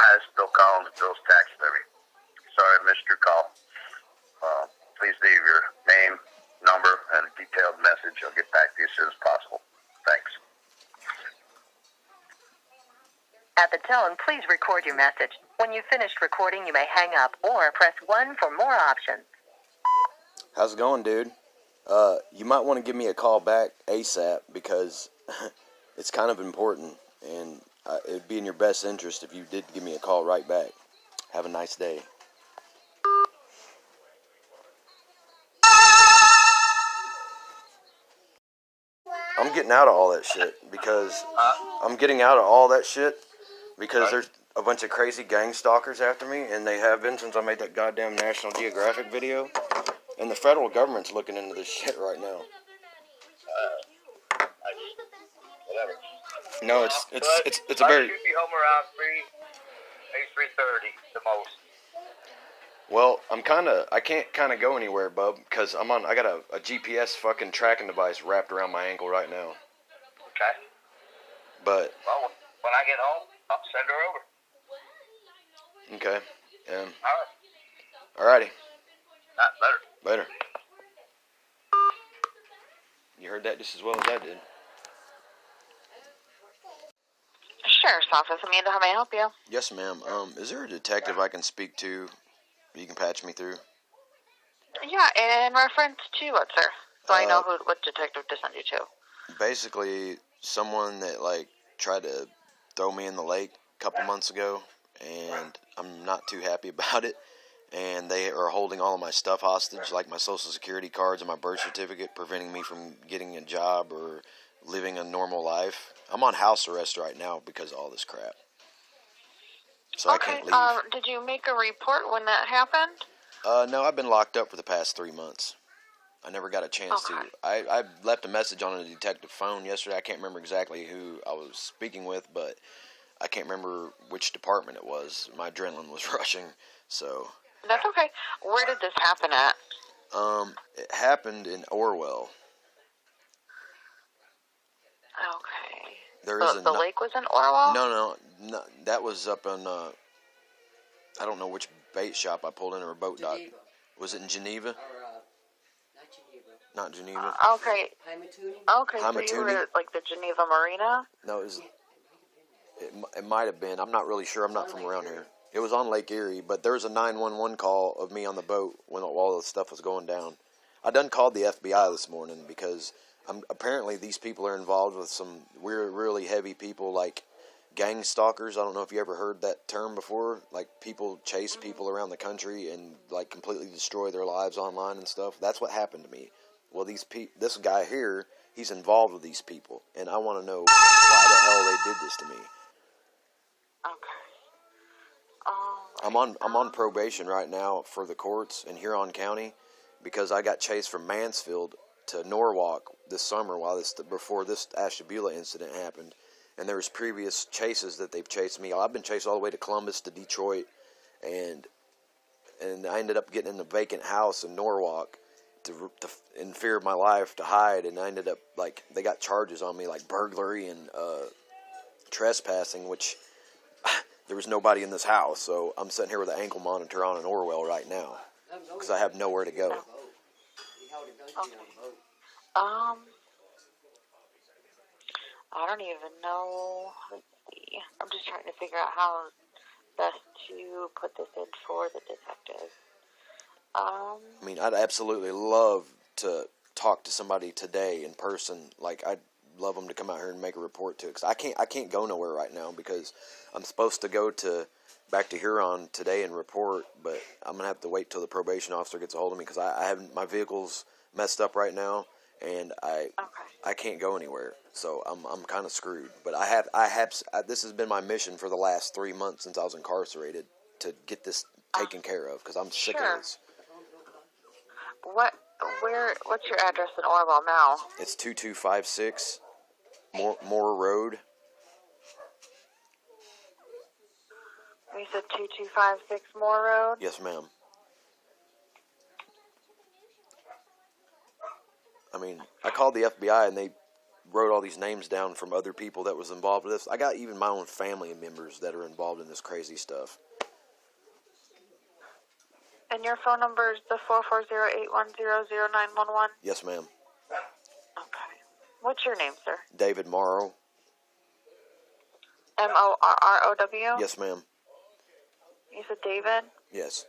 Hi, it's Bill Collins, Bill's Taxidermy. Sorry I missed your call. Please leave your name, number, and a detailed message. I'll get back to you as soon as possible. Thanks. At the tone, please record your message. When you've finished recording, you may hang up or press 1 for more options. How's it going, dude? You might want to give me a call back ASAP because it's kind of important, and it'd be in your best interest if you did give me a call right back. Have a nice day. I'm getting out of all that shit because there's a bunch of crazy gang stalkers after me, and they have been since I made that goddamn National Geographic video. And the federal government's looking into this shit right now. Whatever. No, it's a very. I should be home around 3:30 the most. Well, I can't go anywhere, bub, because I got a GPS fucking tracking device wrapped around my ankle right now. Okay. But. Well, when I get home, I'll send her over. Okay. Alright. Alrighty. Later. You heard that just as well as I did. Sheriff's Office, Amanda, how may I help you? Yes, ma'am. Is there a detective I can speak to? You can patch me through. Yeah, in reference to what, sir? So I know what detective to send you to. Basically, someone that tried to throw me in the lake a couple months ago, and I'm not too happy about it. And they are holding all of my stuff hostage, like my social security cards and my birth certificate, preventing me from getting a job or living a normal life. I'm on house arrest right now because of all this crap. So okay, I can't leave. Did you make a report when that happened? No, I've been locked up for the past 3 months. I never got a chance to. I left a message on a detective phone yesterday. I can't remember exactly who I was speaking with, but I can't remember which department it was. My adrenaline was rushing, so... That's okay. Where did this happen at? It happened in Orwell. Okay. The lake was in Orwell? No, that was up in, I don't know which bait shop I pulled in or a boat dock. Was it in Geneva? Not Geneva. Okay. Okay, so you were at, the Geneva Marina? No, it might have been. I'm not really sure. I'm not from around here. It was on Lake Erie, but there was a 911 call of me on the boat when all the stuff was going down. I done called the FBI this morning because apparently these people are involved with some really heavy people like gang stalkers. I don't know if you ever heard that term before. Like people chase people around the country and completely destroy their lives online and stuff. That's what happened to me. Well, this guy here, he's involved with these people, and I want to know why the hell they did this to me. Okay. I'm on probation right now for the courts in Huron County because I got chased from Mansfield to Norwalk this summer before this Ashtabula incident happened, and there was previous chases that they've chased me. I've been chased all the way to Columbus to Detroit, and I ended up getting in a vacant house in Norwalk in fear of my life to hide, and I ended up they got charges on me like burglary and trespassing, which. There was nobody in this house, so I'm sitting here with an ankle monitor on in Orwell right now because I have nowhere to go. Okay. I don't even know. Let's see. I'm just trying to figure out how best to put this in for the detective. I mean, I'd absolutely love to talk to somebody today in person. I'd love them to come out here and make a report to it, because I can't go nowhere right now because I'm supposed to go back to Huron today and report, but I'm gonna have to wait till the probation officer gets a hold of me because I have my vehicle's messed up right now and I can't go anywhere, so I'm kind of screwed. But this has been my mission for the last 3 months since I was incarcerated to get this taken care of because I'm sick of this. What's your address in Orwell now? It's 2256 Moore Road. You said 2256 Moore Road? Yes, ma'am. I mean, I called the FBI and they wrote all these names down from other people that was involved with this. I got even my own family members that are involved in this crazy stuff. And your phone number is the 440-810-0911? Yes, ma'am. Okay. What's your name, sir? David Morrow. Morrow? Yes, ma'am. You said David? Yes.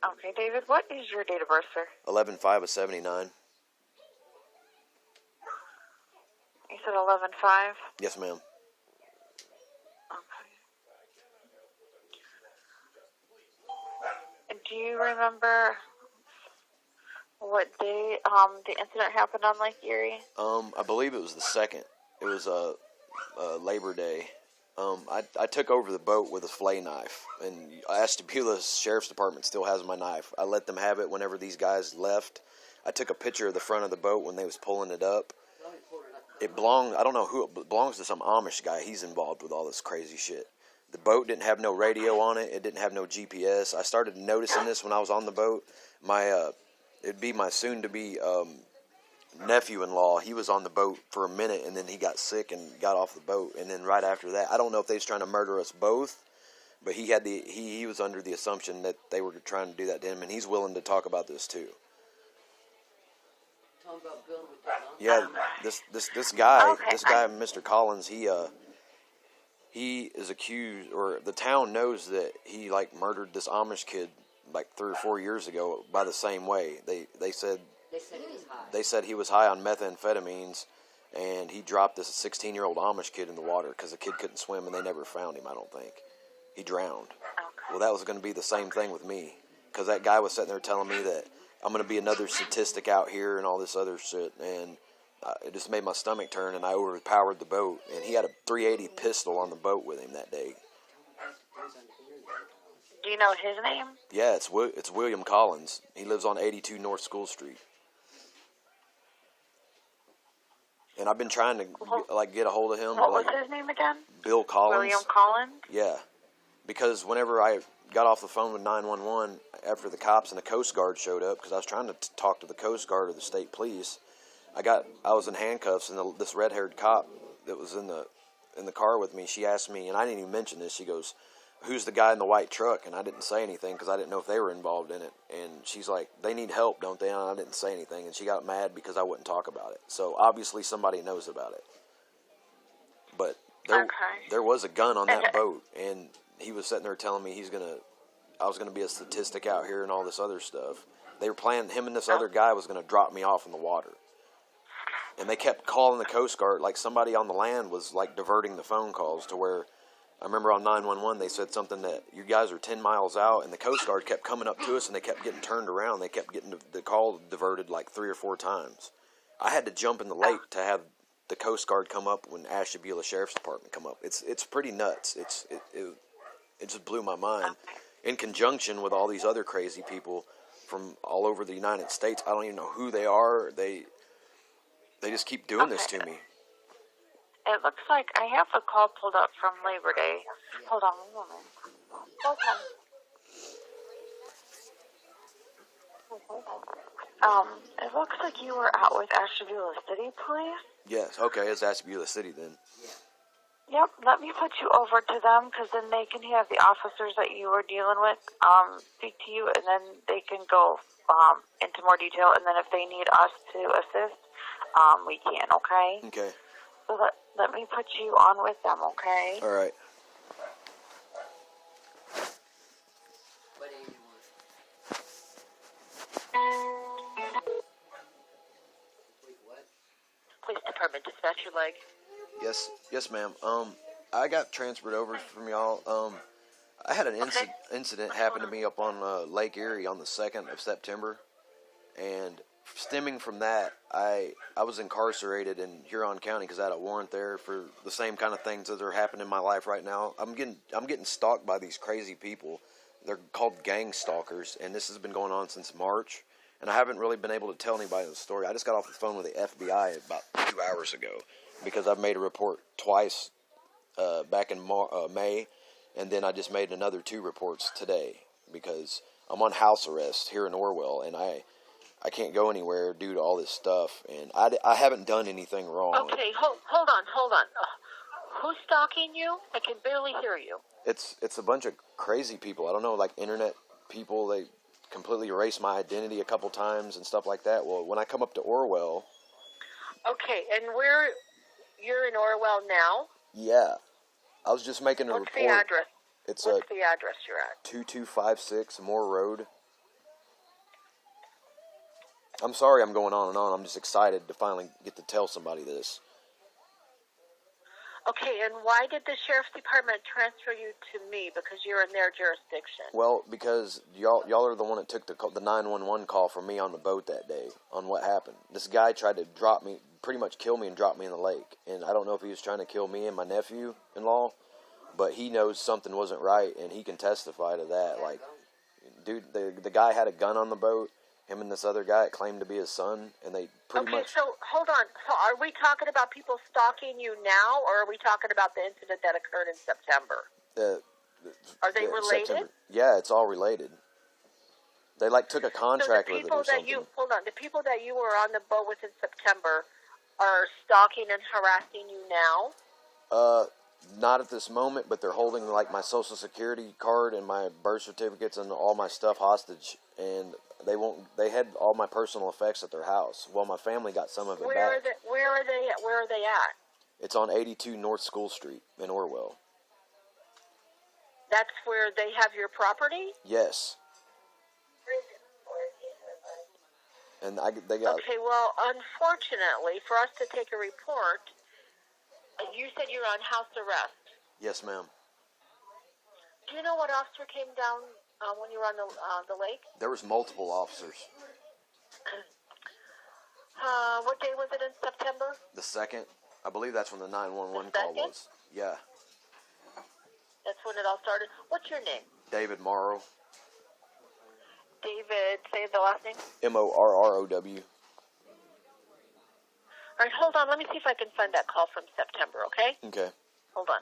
Okay, David, what is your date of birth, sir? 11/5/79. You said 11/5? Yes, ma'am. Okay. And do you remember what day the incident happened on Lake Erie? I believe it was the 2nd. It was Labor Day. I took over the boat with a fillet knife, and Ashtabula Sheriff's Department still has my knife. I let them have it whenever these guys left. I took a picture of the front of the boat when they was pulling it up. It belonged, I don't know who, it belongs to some Amish guy. He's involved with all this crazy shit. The boat didn't have no radio on it. It didn't have no GPS. I started noticing this when I was on the boat. It'd be my soon-to-be nephew-in-law. He was on the boat for a minute, and then he got sick and got off the boat. And then right after that, I don't know if they was trying to murder us both, but he was under the assumption that they were trying to do that to him, and he's willing to talk about this too. Yeah, this guy, Mr. Collins, he is accused, or the town knows that he like murdered this Amish kid like 3 or 4 years ago by the same way. They said he was high on methamphetamines, and he dropped this 16-year-old Amish kid in the water because the kid couldn't swim, and they never found him. I don't think he drowned. Okay. Well, that was going to be the same thing with me, because that guy was sitting there telling me that I'm going to be another statistic out here and all this other shit, and it just made my stomach turn, and I overpowered the boat, and he had a .380 pistol on the boat with him that day. Do you know his name? Yeah, it's William Collins. He lives on 82 North School Street. And I've been trying to get a hold of him. What was his name again? Bill Collins. William Collins? Yeah, because whenever I got off the phone with 911 after the cops and the Coast Guard showed up, because I was trying to talk to the Coast Guard or the state police, I was in handcuffs, and this red-haired cop that was in the car with me, she asked me, and I didn't even mention this. She goes, "Who's the guy in the white truck?" And I didn't say anything because I didn't know if they were involved in it. And she's like, "They need help, don't they?" And I didn't say anything, and she got mad because I wouldn't talk about it. So obviously somebody knows about it. But there was a gun on that boat, and he was sitting there telling me I was gonna be a statistic out here and all this other stuff. They were planning, him and this other guy was gonna drop me off in the water. And they kept calling the Coast Guard, like somebody on the land was like diverting the phone calls to where, I remember on 911 they said something that you guys are 10 miles out, and the Coast Guard kept coming up to us, and they kept getting turned around. They kept getting the call diverted like 3 or 4 times. I had to jump in the lake to have the Coast Guard come up when Ashtabula Sheriff's Department come up. It's pretty nuts. It just blew my mind. In conjunction with all these other crazy people from all over the United States, I don't even know who they are. They just keep doing this to me. It looks like I have a call pulled up from Labor Day. Hold on a moment. Hold on. It looks like you were out with Ashtabula City Police. Yes, okay, it's Ashtabula City then. Yep, let me put you over to them, because then they can have the officers that you were dealing with speak to you, and then they can go into more detail, and then if they need us to assist, we can, okay? Okay. So let me put you on with them, okay? All right. What do you want? Wait, what? Police Department, dispatch your leg. Yes, ma'am. I got transferred over from y'all. I had an incident happen to me up on Lake Erie on the 2nd of September, and stemming from that, I was incarcerated in Huron County because I had a warrant there for the same kind of things that are happening in my life right now. I'm getting stalked by these crazy people. They're called Gangstalkers, and this has been going on since March, and I haven't really been able to tell anybody the story. I just got off the phone with the FBI about 2 hours ago because I've made a report twice back in May, and then I just made another 2 reports today because I'm on house arrest here in Orwell, and I I can't go anywhere due to all this stuff, and I haven't done anything wrong. Okay, hold on. Who's stalking you? I can barely hear you. It's a bunch of crazy people. I don't know, like internet people. They completely erased my identity a couple times and stuff like that. Well, when I come up to Orwell. Okay, and you're in Orwell now? Yeah. I was just making a report. What's the address? What's the address you're at? 2256 Moore Road. I'm sorry I'm going on and on. I'm just excited to finally get to tell somebody this. Okay, and why did the sheriff's department transfer you to me? Because you're in their jurisdiction. Well, because y'all are the one that took the 911 call from me on the boat that day on what happened. This guy tried to drop me, pretty much kill me and drop me in the lake. And I don't know if he was trying to kill me and my nephew-in-law, but he knows something wasn't right, and he can testify to that. Like, dude, the guy had a gun on the boat. Him and this other guy claimed to be his son, and they pretty much... Okay, so hold on. So are we talking about people stalking you now, or are we talking about the incident that occurred in September? Are they related? September. Yeah, it's all related. They took a contract with it or something. The people that you were on the boat with in September are stalking and harassing you now? Not at this moment, but they're holding my social security card and my birth certificates and all my stuff hostage, and they had all my personal effects at their house. Well, my family got some of it back. Where are they at? It's on 82 North School Street in Orwell. That's where they have your property? Yes. And they got... Okay, well, unfortunately, for us to take a report, you said you're on house arrest. Yes, ma'am. Do you know what officer came down when you were on the lake? There was multiple officers. What day was it in September? The 2nd. I believe that's when the 911 call was. Yeah. That's when it all started. What's your name? David Morrow. David, say the last name. Morrow. All right, hold on. Let me see if I can find that call from September, okay? Okay. Hold on.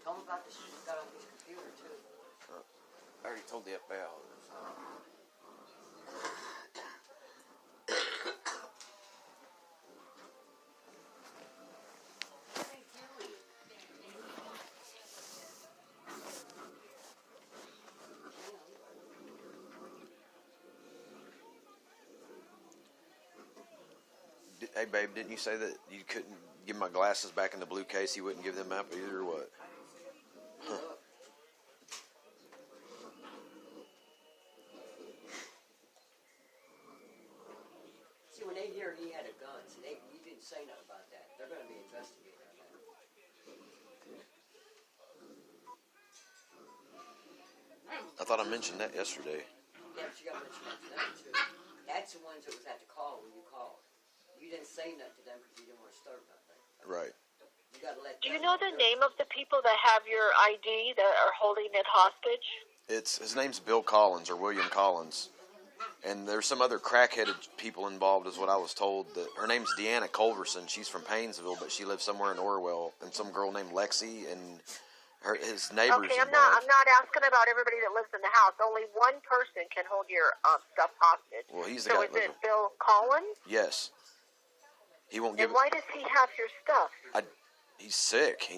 Tell him about the shit he's got on his computer, too. I already told the FBI. Hey, babe, didn't you say that you couldn't give my glasses back in the blue case? You wouldn't give them up either, or what? Huh. See, when they hear he had a gun, see, you didn't say nothing about that. They're going to be investigating that. I thought I mentioned that yesterday. Yeah, but you got to mention that to them, too. That's the ones that was at the call when you called. You didn't say nothing to them because you didn't want to start nothing. Right. You got to let Do you know the name of the people that have your ID that are holding it hostage? His name's Bill Collins or William Collins, and there's some other crackheaded people involved, is what I was told. That her name's Deanna Culverson. She's from Paynesville, but she lives somewhere in Orwell, and some girl named Lexi and his neighbors. Okay, I'm not asking about everybody that lives in the house. Only one person can hold your stuff hostage. Well, he's the so guy. is it Bill Collins? Yes. He won't give. And why does he have your stuff? He's sick.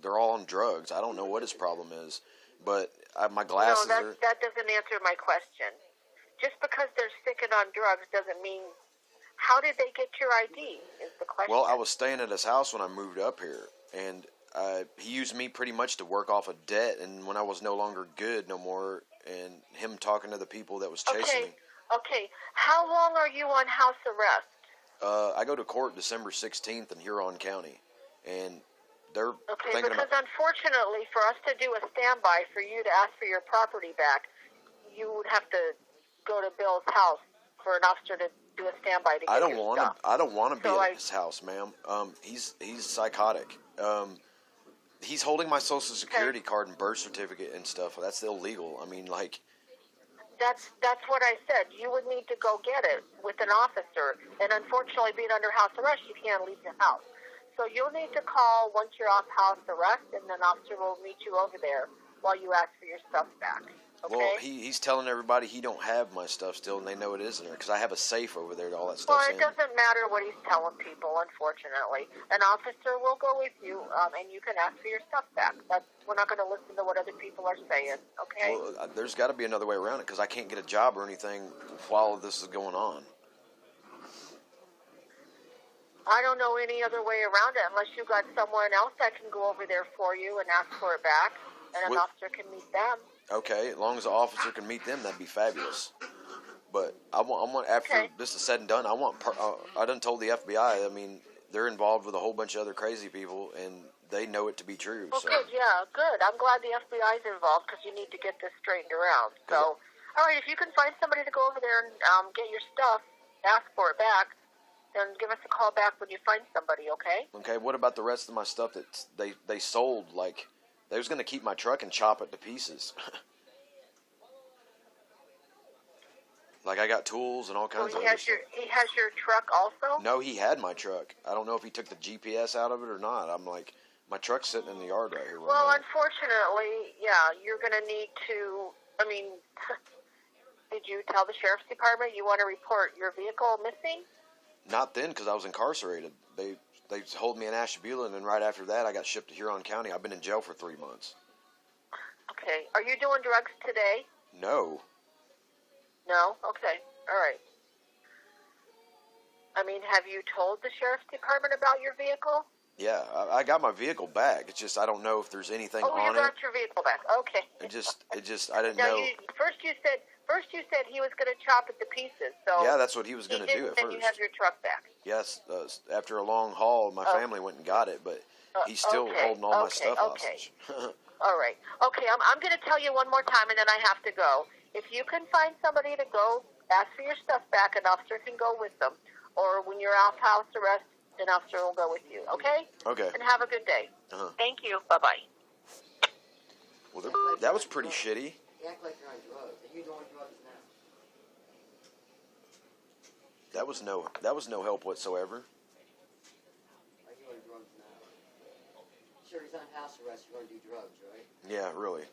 They're all on drugs. I don't know what his problem is, but my glasses No, that doesn't answer my question. Just because they're sick and on drugs doesn't mean. How did they get your ID? Is the question. Well, I was staying at his house when I moved up here, and he used me pretty much to work off a debt. And when I was no longer good no more, and him talking to the people that was chasing me. Okay. How long are you on house arrest? I go to court December 16th in Huron County, and they're thinking because about... unfortunately, for us to do a standby for you to ask for your property back, you would have to go to Bill's house for an officer to do a standby to get I don't your want stuff. to. I don't want to be at his house, ma'am. He's psychotic. He's holding my social security card and birth certificate and stuff. That's illegal. I mean, That's what I said. You would need to go get it with an officer. And unfortunately, being under house arrest, you can't leave the house. So you'll need to call once you're off house arrest, and an officer will meet you over there while you ask for your stuff back. Okay? Well, he's telling everybody he don't have my stuff still, and they know it is in there because I have a safe over there to all that stuff. Well, it doesn't matter what he's telling people, unfortunately. An officer will go with you, and you can ask for your stuff back. We're not going to listen to what other people are saying, okay? Well, there's got to be another way around it because I can't get a job or anything while this is going on. I don't know any other way around it unless you got someone else that can go over there for you and ask for it back, and an officer can meet them. Okay, as long as the officer can meet them, that'd be fabulous. But I want after this is said and done, I done told the FBI. I mean, they're involved with a whole bunch of other crazy people, and they know it to be true. Well, so. good, yeah, good. I'm glad the FBI's involved because you need to get this straightened around. So, all right, if you can find somebody to go over there and get your stuff, ask for it back, then give us a call back when you find somebody, okay? Okay, what about the rest of my stuff that they sold? Like, they was going to keep my truck and chop it to pieces. Like, I got tools and all kinds of other stuff. He has your truck also? No, he had my truck. I don't know if he took the GPS out of it or not. I'm like, my truck's sitting in the yard right here. Well, unfortunately, yeah, you're going to need to, I mean, did you tell the sheriff's department you want to report your vehicle missing? Not then, because I was incarcerated. They hold me in Ashtabula, and then right after that, I got shipped to Huron County. I've been in jail for 3 months. Okay. Are you doing drugs today? No. No? Okay. All right. I mean, have you told the sheriff's department about your vehicle? Yeah, I got my vehicle back. It's just I don't know if there's anything on it. Oh, you got your vehicle back. Okay. It just I didn't now know. First you said he was going to chop it to pieces. So yeah, that's what he was going to do at first. And you have your truck back. Yes, after a long haul, my family went and got it, but he's still holding all my stuff hostage. All right. Okay, I'm going to tell you one more time, and then I have to go. If you can find somebody to go ask for your stuff back, an officer can go with them. Or when you're off house arrest, an officer will go with you. Okay? Okay. And have a good day. Thank you. Bye-bye. Well, that was pretty shitty. You act like you're on drugs. Are you doing drugs now? That was no help whatsoever. Are you on drugs now? Sure, he's on house arrest. You're going to do drugs, right? Yeah, really.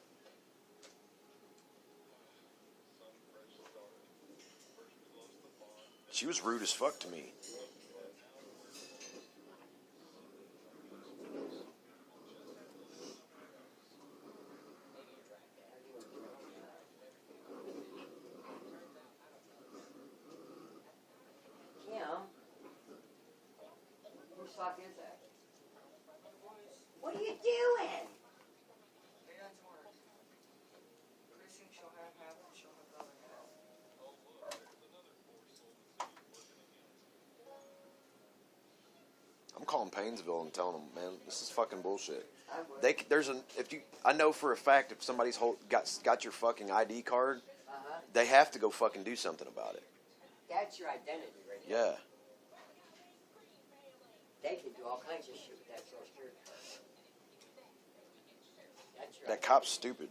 She was rude as fuck to me. Whose sock is that? What are you doing? I'm calling Painesville and telling them, man, this is fucking bullshit. I know for a fact if somebody's got your fucking ID card, they have to go fucking do something about it. That's your identity right there. Yeah. They can do all kinds of shit with that Social Security card. That cop's stupid.